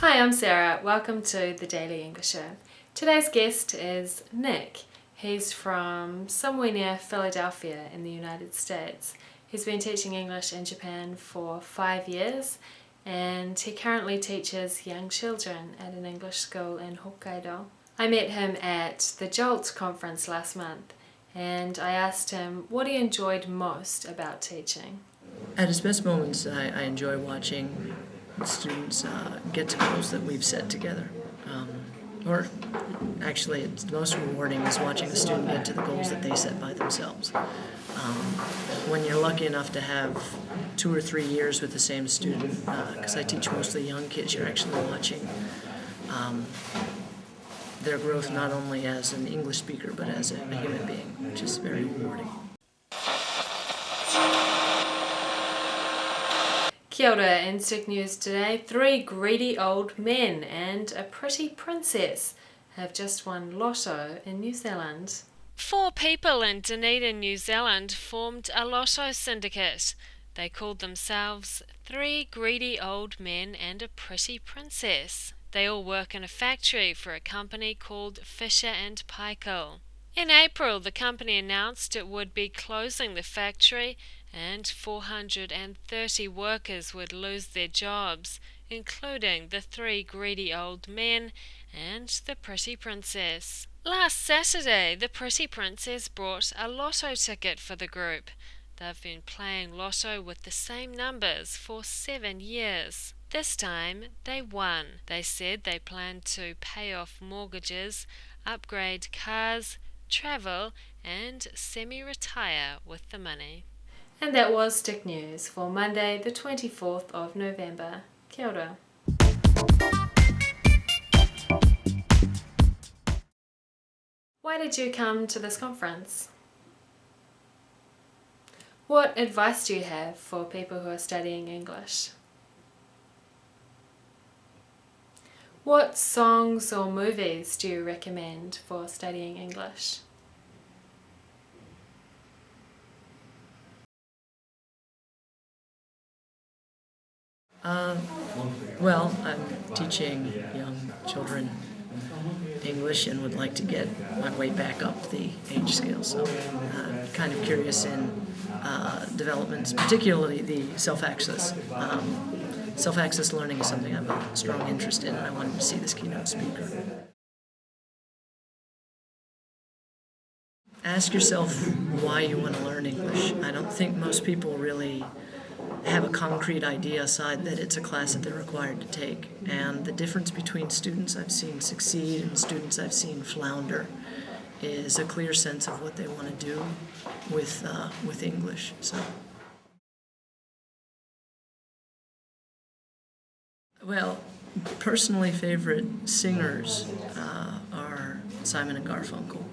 Hi, I'm Sarah. Welcome to the Daily English Show. Today's guest is Nick. He's from somewhere near Philadelphia in the United States. He's been teaching English in Japan for 5 years, and he currently teaches young children at an English school in Hokkaido. I met him at the JOLT conference last month, and I asked him what he enjoyed most about teaching. At his best moments, I enjoy watching students get to goals that we've set together. Or actually, it's most rewarding is watching a student get to the goals that they set by themselves. When you're lucky enough to have 2 or 3 years with the same student, because I teach mostly young kids, you're actually watching their growth not only as an English speaker, but as a human being, which is very rewarding. Kia ora, in Stick News today, 3 greedy old men and a pretty princess have just won lotto in New Zealand. 4 people in Dunedin, New Zealand formed a lotto syndicate. They called themselves 3 greedy old men and a pretty princess. They all work in a factory for a company called Fisher and Paykel. In April, the company announced it would be closing the factory and 430 workers would lose their jobs, including the 3 greedy old men and the pretty princess. Last Saturday, the pretty princess brought a lotto ticket for the group. They've been playing lotto with the same numbers for 7 years. This time, they won. They said they planned to pay off mortgages, upgrade cars, travel, and semi-retire with the money. And that was Stick News for Monday, the 24th of November. Kia ora. Why did you come to this conference? What advice do you have for people who are studying English? What songs or movies do you recommend for studying English? Well, I'm teaching young children English and would like to get my way back up the age scale, so I'm kind of curious in developments, particularly the self-access. Self-access learning is something I have a strong interest in, and I wanted to see this keynote speaker. Ask yourself why you want to learn English. I don't think most people really have a concrete idea aside that it's a class that they're required to take. And the difference between students I've seen succeed and students I've seen flounder is a clear sense of what they want to do with English. So, well, personally favorite singers are Simon and Garfunkel.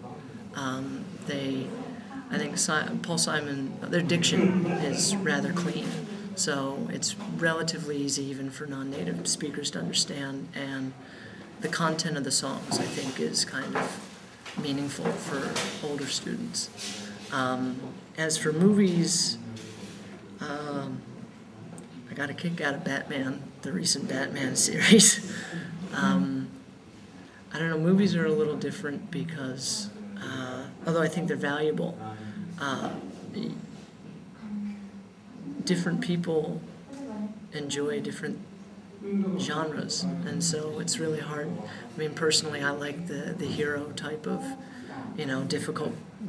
I think Paul Simon, their diction is rather clean, so it's relatively easy even for non-native speakers to understand, and the content of the songs, I think, is kind of meaningful for older students. As for movies, I got a kick out of Batman, the recent Batman series. I don't know, movies are a little different because although I think they're valuable, different people enjoy different genres, and so it's really hard. I mean, personally, I like the hero type of,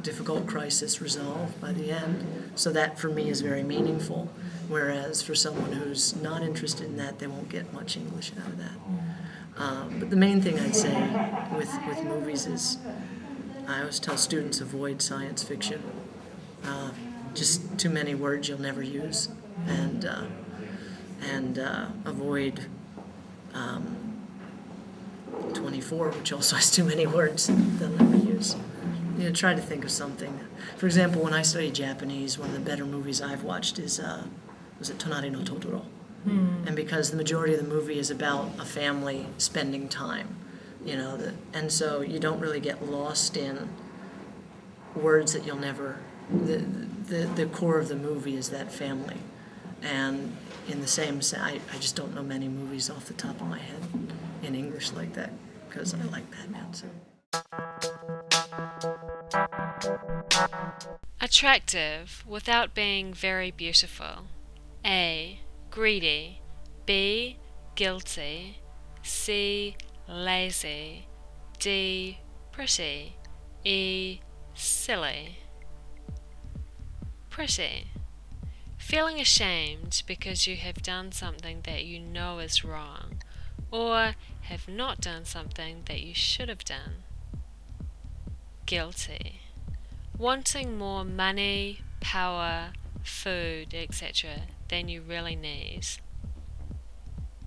difficult crisis resolved by the end. So that for me is very meaningful. Whereas for someone who's not interested in that, they won't get much English out of that. But the main thing I'd say with movies is, I always tell students avoid science fiction. Just too many words you'll never use, and avoid 24, which also has too many words they'll never use. Try to think of something. For example, when I studied Japanese, one of the better movies I've watched is was it Tonari no Totoro? And because the majority of the movie is about a family spending time, and so you don't really get lost in words that you'll never. The core of the movie is that family, and in the same sense, I just don't know many movies off the top of my head. in English like that because I like Batman. So. Attractive without being very beautiful. A. Greedy. B. Guilty. C. Lazy. D. Pretty. E. Silly. Pretty. Feeling ashamed because you have done something that you know is wrong, or have not done something that you should have done. Guilty. Wanting more money, power, food, etc. than you really need.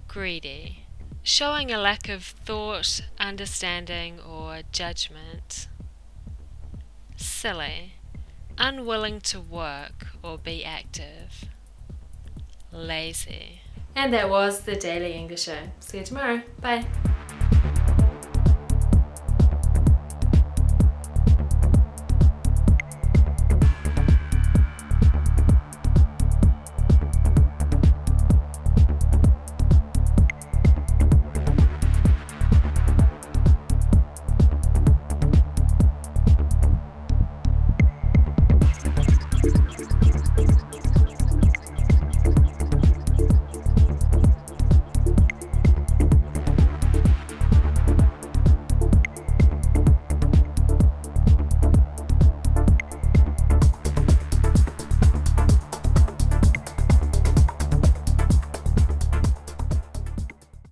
Greedy. Showing a lack of thought, understanding, or judgment. Silly. Unwilling to work or be active. Lazy. And that was the Daily English Show. See you tomorrow. Bye.